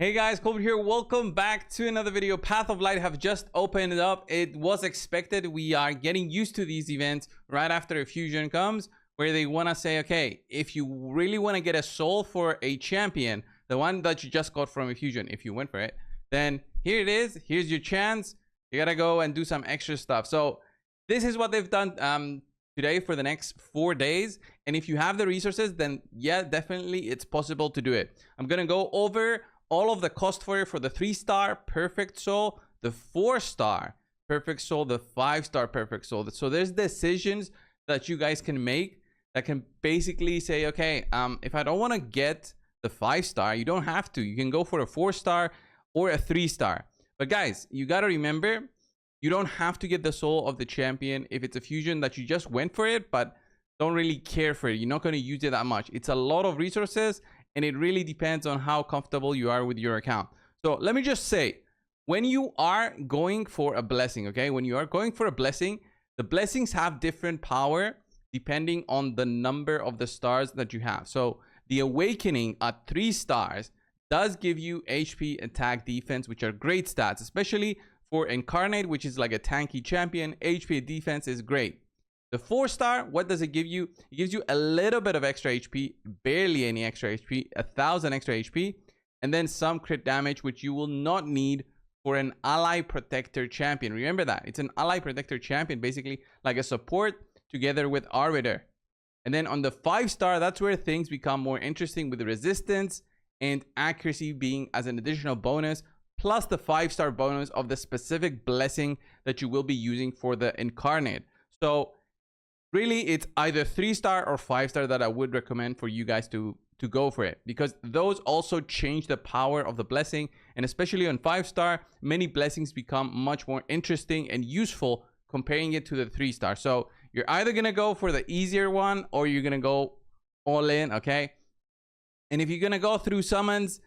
Hey guys, Coldbrew here. Welcome back to another video. Path of Light have just opened up. It was expected. We are getting used to these events right after a fusion comes, where they want to say, okay, if you really want to get a soul for a champion, the one that you just got from a fusion, if you went for it, then here it is. Here's your chance. You gotta go and do some extra stuff. So this is what they've done today for the next 4 days. And if you have the resources, then yeah, definitely it's possible to do it. I'm gonna go over all of the cost for it for the 3-star perfect soul, the 4-star perfect soul, the 5-star perfect soul. So there's decisions that you guys can make that can basically say, okay, if I don't want to get the 5-star, you don't have to. You can go for a 4-star or a 3-star. But guys, you got to remember, you don't have to get the soul of the champion if it's a fusion that you just went for it, but don't really care for it. You're not going to use it that much. It's a lot of resources, and it really depends on how comfortable you are with your account. So let me just say, when you are going for a blessing, okay, when you are going for a blessing, the blessings have different power depending on the number of the stars that you have. So the awakening at 3 stars does give you HP, attack, defense, which are great stats, especially for Incarnate, which is like a tanky champion. HP defense is great. The 4-star, what does it give you? It gives you a little bit of extra HP, barely any extra HP, 1,000 extra HP, and then some crit damage, which you will not need for an ally protector champion. Remember that. It's an ally protector champion, basically like a support together with Arbiter. And then on the 5-star, that's where things become more interesting, with the resistance and accuracy being as an additional bonus, plus the 5-star bonus of the specific blessing that you will be using for the Incarnate. So really, it's either 3-star or 5-star that I would recommend for you guys to go for it, because those also change the power of the blessing. And especially on 5-star, many blessings become much more interesting and useful comparing it to the 3-star. So you're either going to go for the easier one or you're going to go all in, okay? And if you're going to go through summons,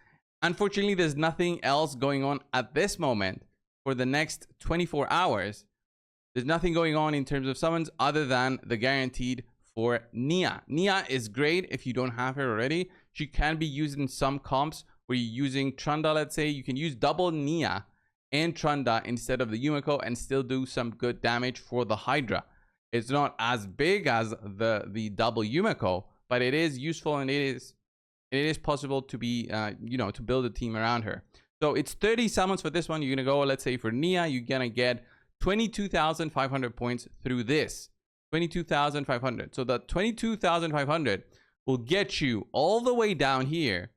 unfortunately, there's nothing else going on at this moment for the next 24 hours. There's nothing going on in terms of summons other than the guaranteed for Nia. Nia is great if you don't have her already. She can be used in some comps where you're using Trunda, let's say. You can use double Nia and Trunda instead of the Yumiko and still do some good damage for the Hydra. It's not as big as the double Yumiko, but it is useful, and it is possible to be, to build a team around her. So it's 30 summons for this one. You're going to go, let's say for Nia, you're going to get 22,500 points through this. 22,500. So the 22,500 will get you all the way down here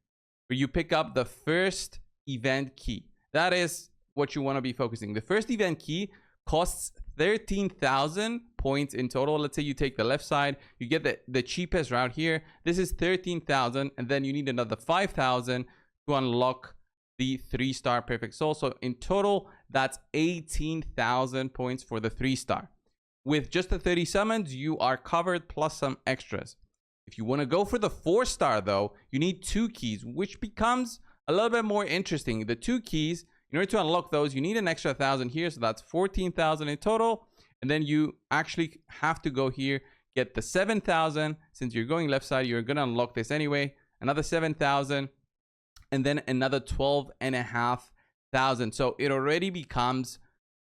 where you pick up the first event key. That is what you want to be focusing. The first event key costs 13,000 points in total. Let's say you take the left side, you get the cheapest route here. This is 13,000, and then you need another 5,000 to unlock the 3-star perfect soul. So in total, that's 18,000 points for the 3-star. With just the 30 summons, you are covered, plus some extras. If you want to go for the 4-star though, you need 2 keys, which becomes a little bit more interesting. The 2 keys, in order to unlock those, you need an extra 1,000 here, so that's 14,000 in total. And then you actually have to go here, get the 7,000. Since you're going left side, you're gonna unlock this anyway. Another 7,000. And then another 12,500. So it already becomes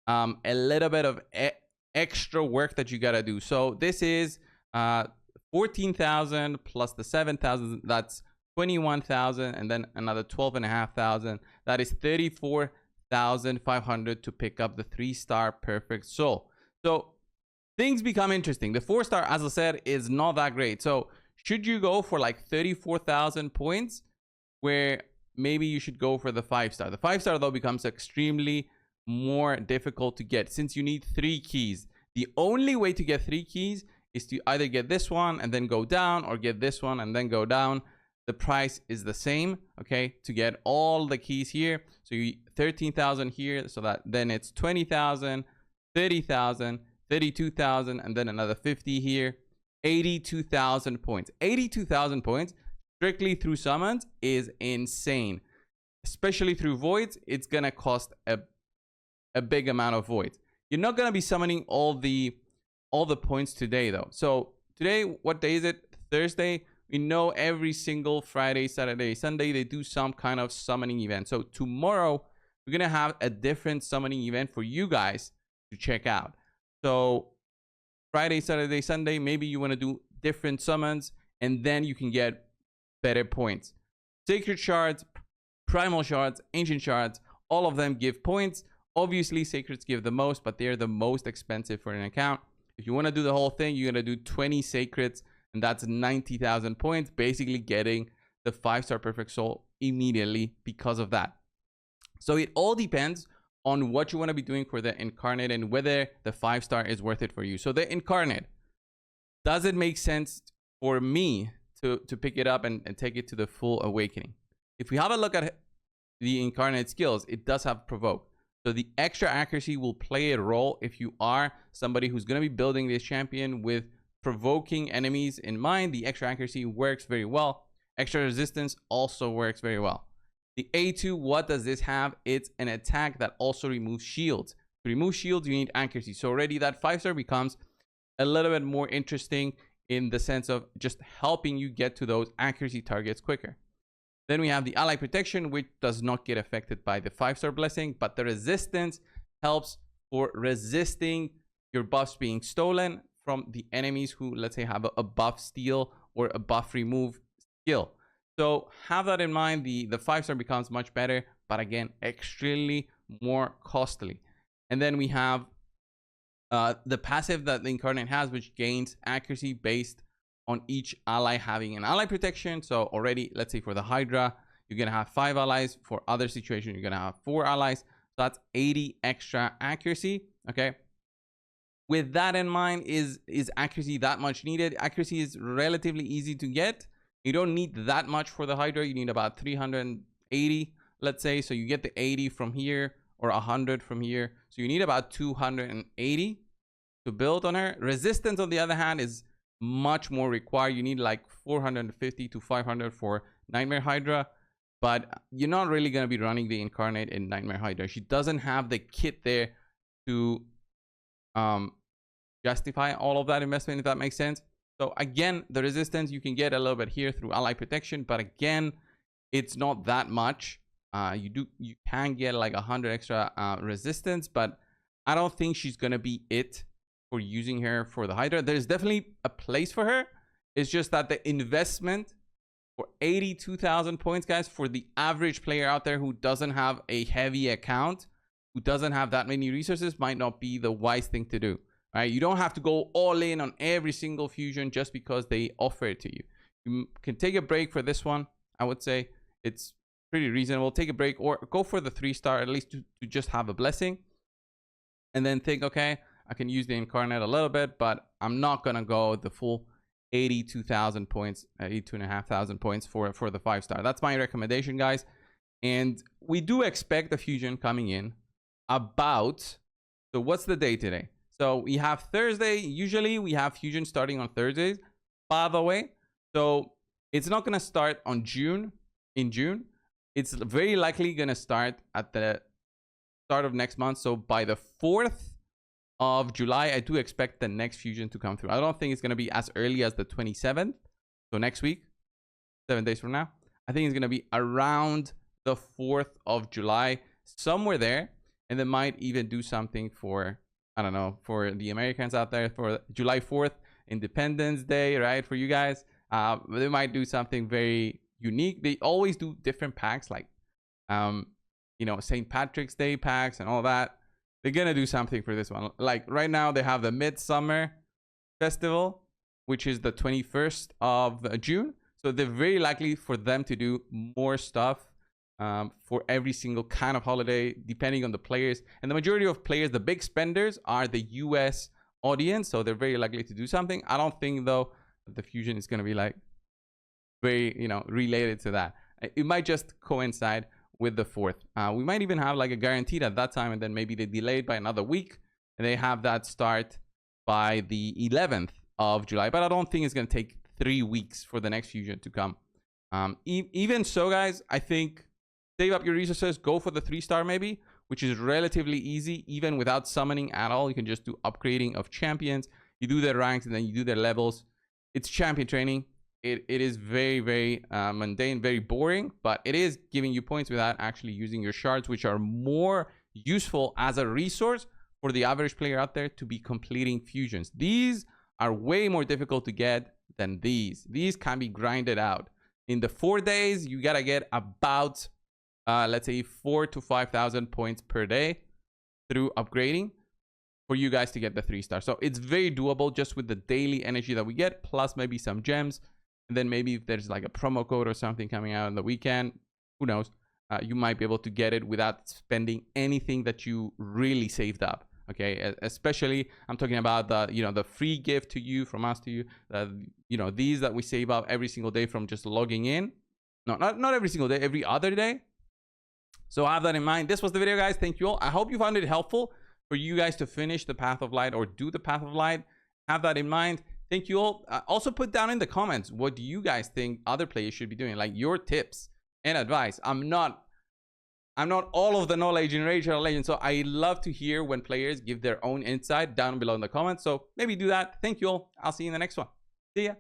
a little bit of extra work that you gotta do. So this is 14,000 plus the 7,000. That's 21,000, and then another 12,500. That is 34,500 to pick up the 3-star perfect soul. So things become interesting. The 4-star, as I said, is not that great. So should you go for like 34,000 points, where maybe you should go for the 5-star. The 5-star though becomes extremely more difficult to get, since you need 3 keys. The only way to get 3 keys is to either get this one and then go down, or get this one and then go down. The price is the same, okay, to get all the keys here. So you 13,000 here, so that then it's 20,000, 30,000, 32,000, and then another 50 here. 82,000 points. 82,000 points strictly through summons is insane, especially through voids. It's gonna cost a big amount of voids. You're not gonna be summoning all the points today though. So today, what day is it? Thursday. we know every single Friday, Saturday, Sunday, they do some kind of summoning event. So tomorrow, we're going to have a different summoning event for you guys to check out. So Friday, Saturday, Sunday, maybe you want to do different summons, and then you can get better points. Sacred shards, primal shards, ancient shards, all of them give points. Obviously, sacreds give the most, but they're the most expensive for an account. If you want to do the whole thing, you're going to do 20 sacreds, and that's 90,000 points, basically getting the 5-star perfect soul immediately because of that. So it all depends on what you want to be doing for the Incarnate and whether the 5-star is worth it for you. So the Incarnate, does it make sense for me to pick it up and take it to the full awakening? If we have a look at the Incarnate skills, it does have provoke. So the extra accuracy will play a role if you are somebody who's going to be building this champion with provoking enemies in mind. The extra accuracy works very well. Extra resistance also works very well. The A2, what does this have? It's an attack that also removes shields. To remove shields, you need accuracy. So already that 5-star becomes a little bit more interesting in the sense of just helping you get to those accuracy targets quicker. Then we have the ally protection, which does not get affected by the 5-star blessing, but the resistance helps for resisting your buffs being stolen from the enemies who, let's say, have a buff steal or a buff remove skill. So have that in mind. The 5-star becomes much better, but again, extremely more costly. And then we have the passive that the Incarnate has, which gains accuracy based on each ally having an ally protection. So already, let's say for the Hydra, you're going to have 5 allies. For other situations, you're going to have 4 allies. So that's 80 extra accuracy. Okay. With that in mind, is accuracy that much needed? Accuracy is relatively easy to get. You don't need that much for the Hydra. You need about 380, let's say. So you get the 80 from here or 100 from here. So you need about 280 to build on her. Resistance, on the other hand, is much more required. You need like 450 to 500 for Nightmare Hydra. But you're not really going to be running the Incarnate in Nightmare Hydra. She doesn't have the kit there to justify all of that investment, if that makes sense. So again, the resistance you can get a little bit here through ally protection, but again, it's not that much. You can get like 100 extra resistance, but I don't think she's gonna be it for using her for the Hydra. There's definitely a place for her. It's just that the investment for 82,000 points, guys, for the average player out there who doesn't have a heavy account, who doesn't have that many resources, might not be the wise thing to do. Right? You don't have to go all in on every single fusion just because they offer it to you. You can take a break for this one. I would say it's pretty reasonable. Take a break or go for the 3-star, at least to just have a blessing. And then think, okay, I can use the Incarnate a little bit, but I'm not going to go the full 82,000 points, 82,500 points for the 5-star. That's my recommendation, guys. And we do expect the fusion coming in about, so what's the day today? So we have Thursday. Usually we have fusion starting on Thursdays, by the way. So it's not going to start in June. It's very likely going to start at the start of next month. So by the 4th of July, I do expect the next fusion to come through. I don't think it's going to be as early as the 27th. So next week, 7 days from now, I think it's going to be around the 4th of July, somewhere there. And they might even do something for, I don't know, for the Americans out there, for July 4th, Independence Day, right? For you guys, they might do something very unique. They always do different packs, like, you know, St. Patrick's Day packs and all that. They're going to do something for this one. Like right now, they have the Midsummer Festival, which is the 21st of June. So they're very likely for them to do more stuff for every single kind of holiday, depending on the players. And the majority of players, the big spenders, are the US audience. So they're very likely to do something. I don't think, though, that the fusion is going to be like very, you know, related to that. It might just coincide with the 4th. We might even have like a guaranteed at that time, and then maybe they delay it by another week and they have that start by the 11th of July. But I don't think it's going to take 3 weeks for the next fusion to come. Even so, guys, I think save up your resources, go for the 3-star maybe, which is relatively easy, even without summoning at all. You can just do upgrading of champions. You do their ranks and then you do their levels. It's champion training. it is very, very mundane, very boring, but it is giving you points without actually using your shards, which are more useful as a resource for the average player out there to be completing fusions. These are way more difficult to get than these. These can be grinded out. In the 4 days, you gotta get about, let's say 4,000 to 5,000 points per day through upgrading for you guys to get the 3-star. So it's very doable just with the daily energy that we get, plus maybe some gems. And then maybe if there's like a promo code or something coming out on the weekend, who knows, you might be able to get it without spending anything that you really saved up. Okay, especially I'm talking about the, you know, the free gift to you from us to you, you know, these that we save up every single day from just logging in. No, not every single day, every other day. So have that in mind. This was the video, guys. Thank you all. I hope you found it helpful for you guys to finish the Path of Light or do the Path of Light. Have that in mind. Thank you all. Also put down in the comments, what do you guys think other players should be doing? Like your tips and advice. I'm not all of the knowledge in Raid Shadow Legends, so I love to hear when players give their own insight down below in the comments. So maybe do that. Thank you all. I'll see you in the next one. See ya.